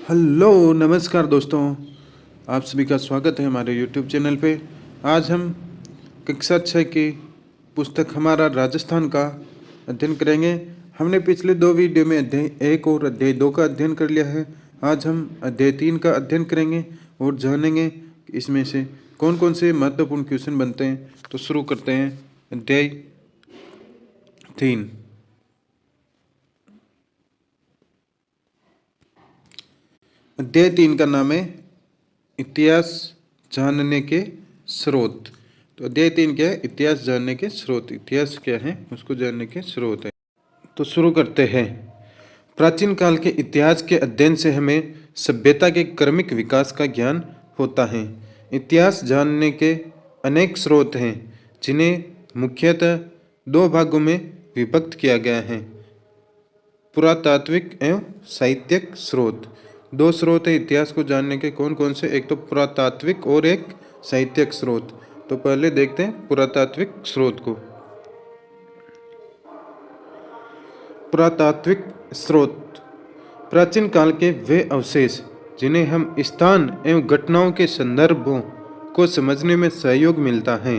Hello नमस्कार दोस्तों, आप सभी का स्वागत है हमारे यूट्यूब चैनल पे। आज हम कक्षा 6 की पुस्तक हमारा राजस्थान का अध्ययन करेंगे। हमने पिछले 2 वीडियो में अध्याय 1 और अध्याय 2 का अध्ययन कर लिया है। आज हम अध्याय 3 का अध्ययन करेंगे और जानेंगे कि इसमें से कौन कौन से महत्वपूर्ण क्वेश्चन बनते हैं। तो शुरू करते हैं अध्याय 3। अध्याय 3 का नाम है इतिहास जानने के स्रोत। तो अध्याय 3 क्या है? इतिहास जानने के स्रोत। इतिहास क्या है? उसको जानने के स्रोत है। तो शुरू करते हैं। प्राचीन काल के इतिहास के अध्ययन से हमें सभ्यता के क्रमिक विकास का ज्ञान होता है। इतिहास जानने के अनेक स्रोत हैं, जिन्हें मुख्यतः 2 भागों में विभक्त किया गया है: पुरातात्विक एवं साहित्यिक स्रोत। 2 स्रोत है इतिहास को जानने के। कौन कौन से? एक तो पुरातात्विक और एक साहित्यिक स्रोत। तो पहले देखते हैं पुरातात्विक स्रोत को। पुरातात्विक स्रोत प्राचीन काल के वे अवशेष जिन्हें हम स्थान एवं घटनाओं के संदर्भों को समझने में सहयोग मिलता है,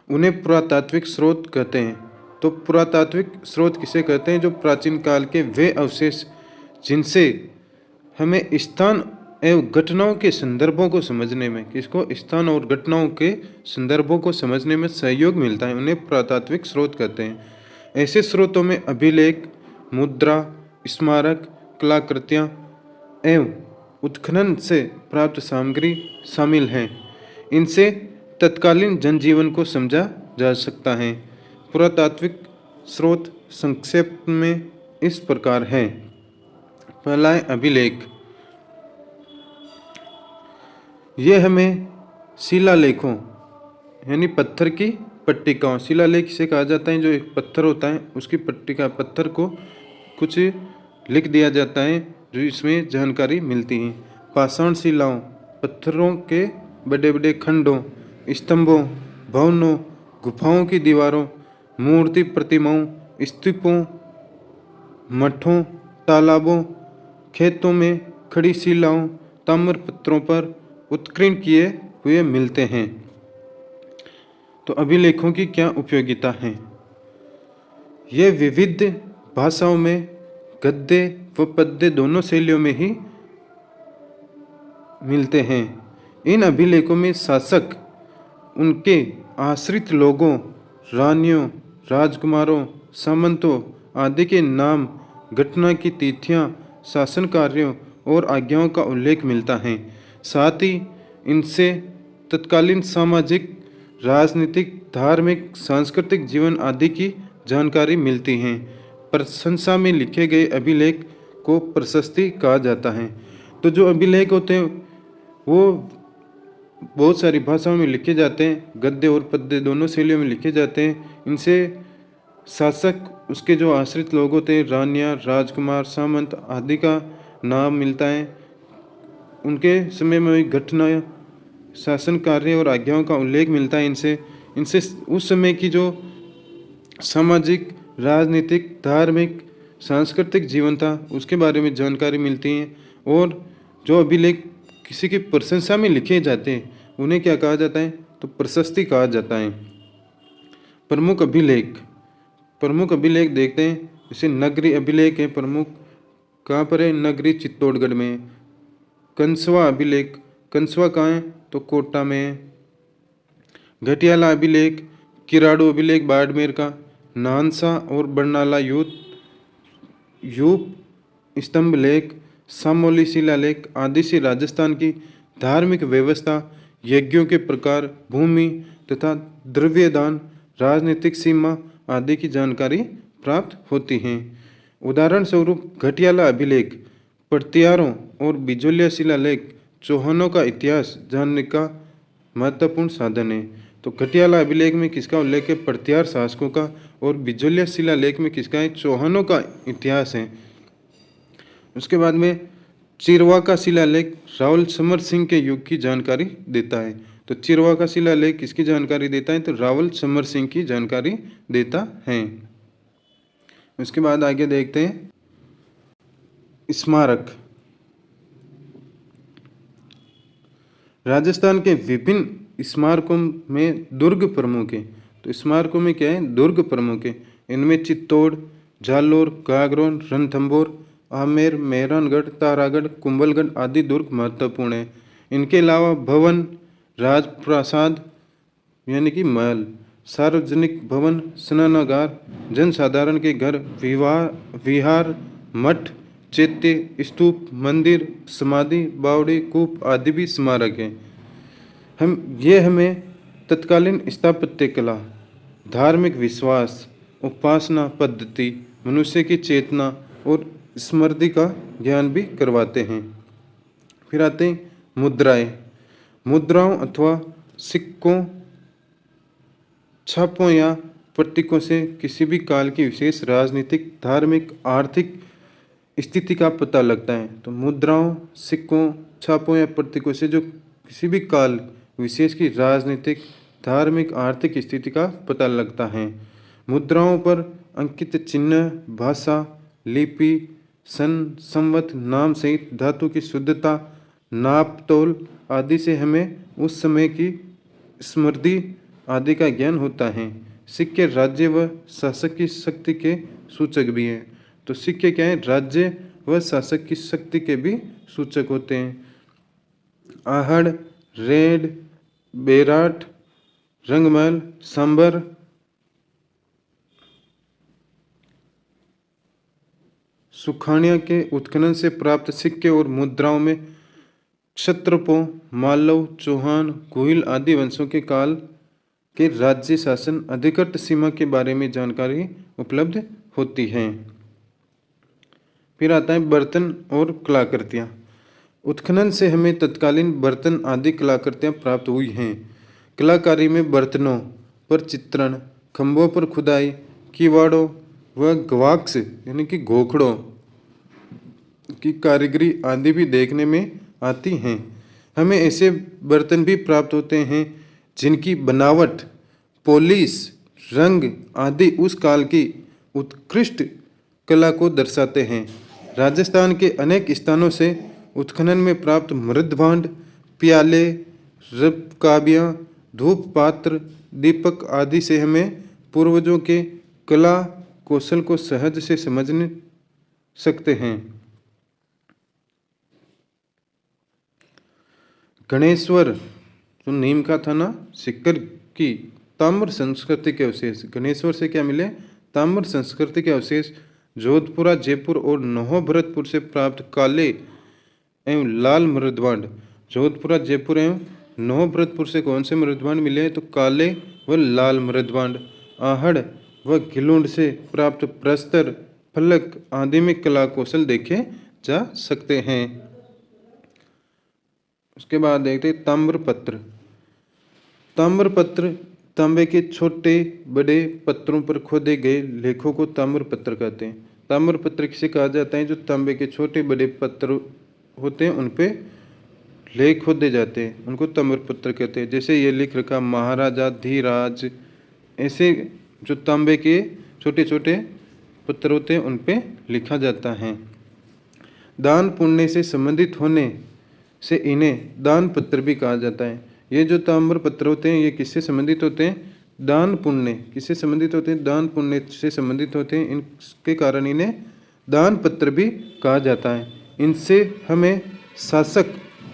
उन्हें पुरातात्विक स्रोत कहते हैं। तो पुरातात्विक स्रोत किसे कहते हैं? जो प्राचीन काल के वे अवशेष जिनसे हमें स्थान एवं घटनाओं के संदर्भों को समझने में, किसको? स्थान और घटनाओं के संदर्भों को समझने में सहयोग मिलता है, उन्हें पुरातात्विक स्रोत कहते हैं। ऐसे स्रोतों में अभिलेख, मुद्रा, स्मारक, कलाकृतियाँ एवं उत्खनन से प्राप्त सामग्री शामिल हैं। इनसे तत्कालीन जनजीवन को समझा जा सकता है। पुरातात्विक स्रोत संक्षेप में इस प्रकार हैं। पहला है अभिलेख। ये हमें शिलालेखों यानी पत्थर की पट्टिकाओं, शिलालेख इसे कहा जाता है। जो एक पत्थर होता है उसकी पट्टिका, पत्थर को कुछ लिख दिया जाता है, जो इसमें जानकारी मिलती है। पाषाण शिलाओं, पत्थरों के बड़े बड़े खंडों, स्तंभों, भवनों, गुफाओं की दीवारों, मूर्ति प्रतिमाओं, स्तूपों, मठों, तालाबों, खेतों में खड़ी शिलाओं, ताम्र पत्रों पर उत्कीर्ण किए हुए मिलते हैं। तो अभिलेखों की क्या उपयोगिता है? ये विविध भाषाओं में गद्य व पद्य दोनों शैलियों में ही मिलते हैं। इन अभिलेखों में शासक, उनके आश्रित लोगों, रानियों, राजकुमारों, सामंतों आदि के नाम, घटना की तिथियां, शासन कार्यों और आज्ञाओं का उल्लेख मिलता है। साथ ही इनसे तत्कालीन सामाजिक, राजनीतिक, धार्मिक, सांस्कृतिक जीवन आदि की जानकारी मिलती है। प्रशंसा में लिखे गए अभिलेख को प्रशस्ति कहा जाता है। तो जो अभिलेख होते हैं वो बहुत सारी भाषाओं में लिखे जाते हैं, गद्य और पद्य दोनों शैलियों में लिखे जाते हैं। इनसे शासक, उसके जो आश्रित लोग होते हैं, रानियाँ, राजकुमार, सामंत आदि का नाम मिलता है। उनके समय में हुई घटना, शासन कार्य और आज्ञाओं का उल्लेख मिलता है। इनसे उस समय की जो सामाजिक, राजनीतिक, धार्मिक, सांस्कृतिक जीवन था उसके बारे में जानकारी मिलती है। और जो अभिलेख किसी की प्रशंसा में लिखे जाते हैं उन्हें क्या कहा जाता है? तो प्रशस्ति कहा जाता है। प्रमुख अभिलेख, प्रमुख अभिलेख देखते हैं। जैसे नगरी अभिलेख है प्रमुख, कहाँ पर है? नगरी चित्तौड़गढ़ में। कंसवा अभिलेख, कंसवा कहाँ है? तो कोटा में है। घटियाला अभिलेख, किराड़ू अभिलेख बाड़मेर का। नानसा और बरनाला यूप स्तंभ लेख, सामोली शिलालेख आदि से राजस्थान की धार्मिक व्यवस्था, यज्ञों के प्रकार, भूमि तथा द्रव्यदान, राजनीतिक सीमा आदि की जानकारी प्राप्त होती है। उदाहरण स्वरूप घटियाला अभिलेख प्रत्यारों और बिजोलिया शिलालेख चौहानों का इतिहास जानने का महत्वपूर्ण साधन है। तो घटियाला अभिलेख में किसका उल्लेख है? प्रत्यार शासकों का। और बिजोलिया शिलालेख में किसका है? चौहानों का इतिहास है। उसके बाद में चिरवा का शिलालेख रावल समर सिंह के युग की जानकारी देता है। तो चिरवा का शिलालेख किसकी जानकारी देता है? तो रावल समर सिंह की जानकारी देता है। उसके बाद आगे देखते हैं स्मारक। राजस्थान के विभिन्न स्मारकों में दुर्ग प्रमुख हैं। तो स्मारकों में क्या है? दुर्ग प्रमुख है। इनमें चित्तौड़, जालोर, गागरोन, रणथंभौर, आमेर, मेहरानगढ़, तारागढ़, कुंभलगढ़ आदि दुर्ग महत्वपूर्ण हैं। इनके अलावा भवन, राजप्रासाद यानी कि महल, सार्वजनिक भवन, स्नानागार, जनसाधारण के घर, विहार, मठ, चैत्य, स्तूप, मंदिर, समाधि, बावड़ी, कूप आदि भी स्मारक हैं। हमें तत्कालीन स्थापत्य कला, धार्मिक विश्वास, उपासना पद्धति, मनुष्य की चेतना और स्मृति का ज्ञान भी करवाते हैं। फिर आते हैं मुद्राएं। मुद्राओं अथवा सिक्कों, छापों या प्रतीकों से किसी भी काल की विशेष राजनीतिक, धार्मिक, आर्थिक स्थिति का पता लगता है। तो मुद्राओं, सिक्कों, छापों या प्रतीकों से जो किसी भी काल विशेष की राजनीतिक, धार्मिक, आर्थिक स्थिति का पता लगता है। मुद्राओं पर अंकित चिन्ह, भाषा, लिपि, सन, संवत, नाम सहित धातु की शुद्धता, नाप तोल आदि से हमें उस समय की स्मृति आदि का ज्ञान होता है। सिक्के राज्य व शासक की शक्ति के सूचक भी हैं। तो सिक्के क्या है? राज्य व शासक की शक्ति के भी सूचक होते हैं। आहड़, रेड, बेराट, रंगमहल, सांबर, सुखानिया के उत्खनन से प्राप्त सिक्के और मुद्राओं में क्षत्रपों, मालव, चौहान, गोहिल आदि वंशों के काल के राज्य शासन, अधिकृत सीमा के बारे में जानकारी उपलब्ध होती है। फिर आता है बर्तन और कलाकृतियाँ। उत्खनन से हमें तत्कालीन बर्तन आदि कलाकृतियाँ प्राप्त हुई हैं। कलाकारी में बर्तनों पर चित्रण, खंभों पर खुदाई, किवाड़ों व गवाक्स यानी कि घोखड़ों की कारीगरी आदि भी देखने में आती हैं। हमें ऐसे बर्तन भी प्राप्त होते हैं जिनकी बनावट, पॉलिश, रंग आदि उस काल की उत्कृष्ट कला को दर्शाते हैं। राजस्थान के अनेक स्थानों से उत्खनन में प्राप्त मृदभांड, प्याले, रकाबियाँ, धूप पात्र, दीपक आदि से हमें पूर्वजों के कला कौशल को सहज से समझ सकते हैं। गणेश्वर जो नीम का था ना, सिक्कर की ताम्र संस्कृति के अवशेष, गणेश्वर से क्या मिले? ताम्र संस्कृति के अवशेष। जोधपुरा, जयपुर और नौभरतपुर से प्राप्त काले एवं लाल मृदभांड। जोधपुरा, जयपुर एवं नौभरतपुर से कौन से मृदभांड मिले? तो काले व लाल मृदभांड। आहड़ व घिलुंड से प्राप्त प्रस्तर, फलक आदि में कला कौशल देखे जा सकते हैं। उसके बाद देखते हैं ताम्रपत्र। ताम्रपत्र तांबे के छोटे बड़े पत्थरों पर खोदे गए लेखों को ताम्रपत्र कहते हैं। ताम्रपत्र किसे कहा जाता है? जो तांबे के छोटे बड़े पत्थर होते हैं उन पे लेख खोदे जाते हैं, उनको ताम्रपत्र कहते हैं। जैसे ये लिख रखा महाराजा धीराज, ऐसे जो तांबे के छोटे छोटे पत्थर होते हैं उन पे लिखा जाता है। दान पुण्य से संबंधित होने से इन्हें दान पत्र भी कहा जाता है। ये जो ताम्र पत्र होते हैं ये किससे संबंधित होते हैं? दान पुण्य। किससे संबंधित होते हैं? दान पुण्य से संबंधित होते हैं। इनके कारण इन्हें दान पत्र भी कहा जाता है। इनसे हमें शासक,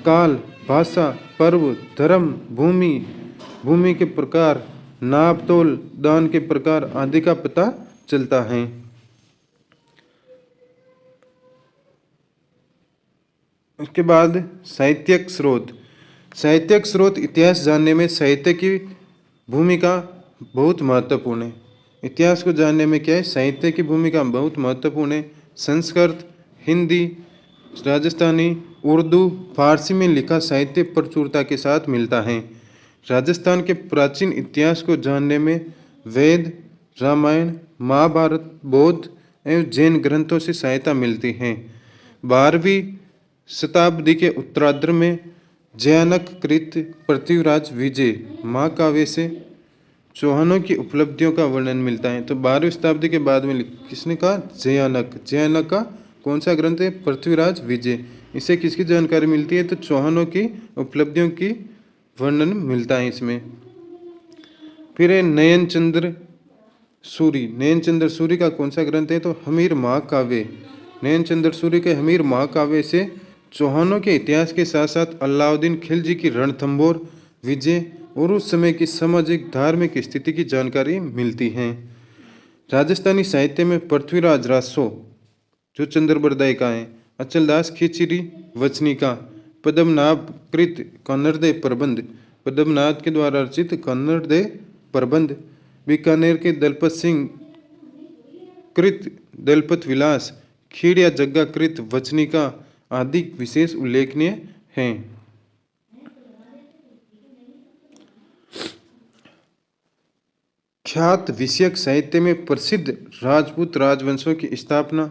काल, भाषा, पर्व, धर्म, भूमि के प्रकार, नाप तोल, दान के प्रकार आदि का पता चलता है। उसके बाद साहित्यिक स्रोत। साहित्यिक स्रोत इतिहास जानने में साहित्य की भूमिका बहुत महत्वपूर्ण है। इतिहास को जानने में क्या है? साहित्य की भूमिका बहुत महत्वपूर्ण है। संस्कृत, हिंदी, राजस्थानी, उर्दू, फारसी में लिखा साहित्य प्रचुरता के साथ मिलता है। राजस्थान के प्राचीन इतिहास को जानने में वेद, रामायण, महाभारत, बौद्ध एवं जैन ग्रंथों से सहायता मिलती है। 12वीं शताब्दी के उत्तरार्ध में जयानक कृत पृथ्वीराज विजय महाकाव्य से चौहानों की उपलब्धियों का वर्णन मिलता है। तो 12वीं शताब्दी के बाद में किसने कहा? जयानक का कौन सा ग्रंथ है? पृथ्वीराज विजय। इससे किसकी जानकारी मिलती है? तो चौहानों की उपलब्धियों की वर्णन मिलता है इसमें। फिर है नयन चंद्र सूरी। नयन चंद्र सूरी का कौन सा ग्रंथ है? तो हमीर महाकाव्य। नयन चंद्र सूरी के हमीर महाकाव्य से चौहानों के इतिहास के साथ साथ अलाउद्दीन खिलजी की रणथंभौर विजय और उस समय की सामाजिक धार्मिक स्थिति की जानकारी मिलती है। राजस्थानी साहित्य में पृथ्वीराज रासो जो चंद्रबरदाई का है, अचलदास खिचरी वचनिका, पद्मनाभ कृत कन्नड़दे प्रबंध, पद्मनाभ के द्वारा रचित कन्नड़दे प्रबंध, बीकानेर के दलपत सिंह कृत दलपत विलास, खीड़िया जग्गा कृत वचनिका आदि विशेष उल्लेखनीय हैं। ख्यात विषयक साहित्य में प्रसिद्ध राजपूत राजवंशों की स्थापना,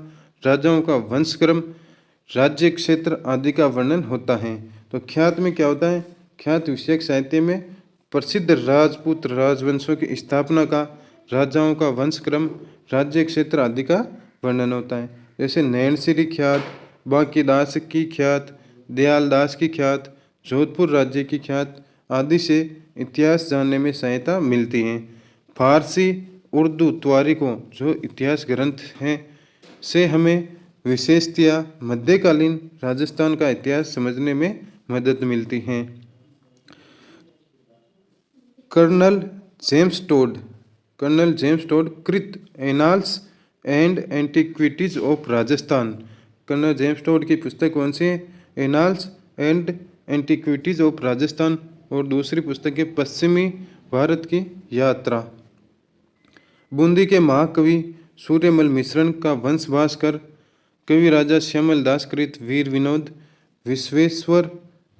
राजाओं का वंशक्रम, राज्य क्षेत्र आदि का वर्णन होता है। तो ख्यात में क्या होता है? ख्यात विषयक साहित्य में प्रसिद्ध राजपूत राजवंशों की स्थापना का, राजाओं का वंशक्रम, राज्य क्षेत्र आदि का वर्णन होता है। जैसे नैनसिरी ख्यात, बांकीदास की ख्यात, दयालदास की ख्यात, जोधपुर राज्य की ख्यात आदि से इतिहास जानने में सहायता मिलती है। फारसी, उर्दू त्वारिखों जो इतिहास ग्रंथ हैं से हमें विशेषतया मध्यकालीन राजस्थान का इतिहास समझने में मदद मिलती है। कर्नल जेम्स टोड कृत Annals and Antiquities of Rajasthan. Colonel James Tod की पुस्तक कौन सी है? Annals and Antiquities of Rajasthan. और दूसरी पुस्तक है पश्चिमी भारत की यात्रा। बूंदी के महाकवि सूर्यमल मिश्रण का वंश भास्कर, कवि राजा श्यामल दास कृत वीर विनोद, विश्वेश्वर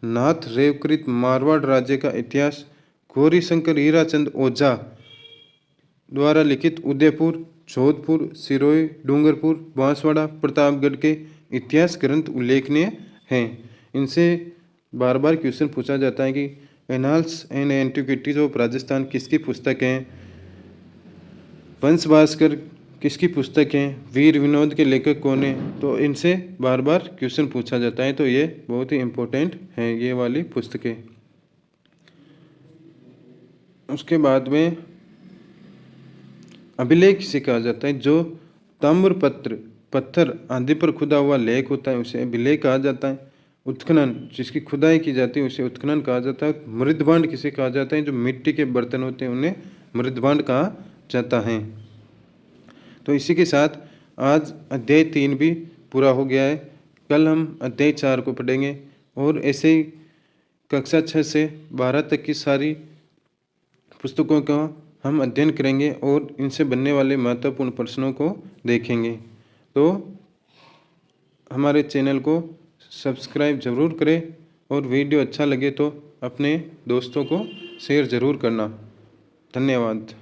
नाथ रेव कृत मारवाड़ राज्य का इतिहास, गौरी शंकर हीराचंद ओझा द्वारा लिखित उदयपुर, जोधपुर, सिरोही, डूंगरपुर, बांसवाड़ा, प्रतापगढ़ के इतिहास ग्रंथ उल्लेखनीय हैं। इनसे बार बार क्वेश्चन पूछा जाता है कि annals and Antiquities of Rajasthan किसकी पुस्तक है, वंश भास्कर किसकी पुस्तक है, वीर विनोद के लेखक कौन है। तो इनसे बार बार क्वेश्चन पूछा जाता है, तो ये बहुत ही इम्पोर्टेंट है ये वाली पुस्तकें। उसके बाद में अभिलेख किसे कहा जाता है? जो ताम्र पत्थर आदि पर खुदा हुआ लेख होता है उसे अभिलेख कहा जाता है। उत्खनन जिसकी खुदाई की जाती है उसे उत्खनन कहा जाता है। मृदभांड किसे कहा जाता है? जो मिट्टी के बर्तन होते हैं उन्हें मृदभांड कहा जाता है। तो इसी के साथ आज अध्याय 3 भी पूरा हो गया है। कल हम अध्याय 4 को पढ़ेंगे और ऐसे ही कक्षा 6 से 12 तक की सारी पुस्तकों का हम अध्ययन करेंगे और इनसे बनने वाले महत्वपूर्ण प्रश्नों को देखेंगे। तो हमारे चैनल को सब्सक्राइब ज़रूर करें और वीडियो अच्छा लगे तो अपने दोस्तों को शेयर ज़रूर करना। धन्यवाद।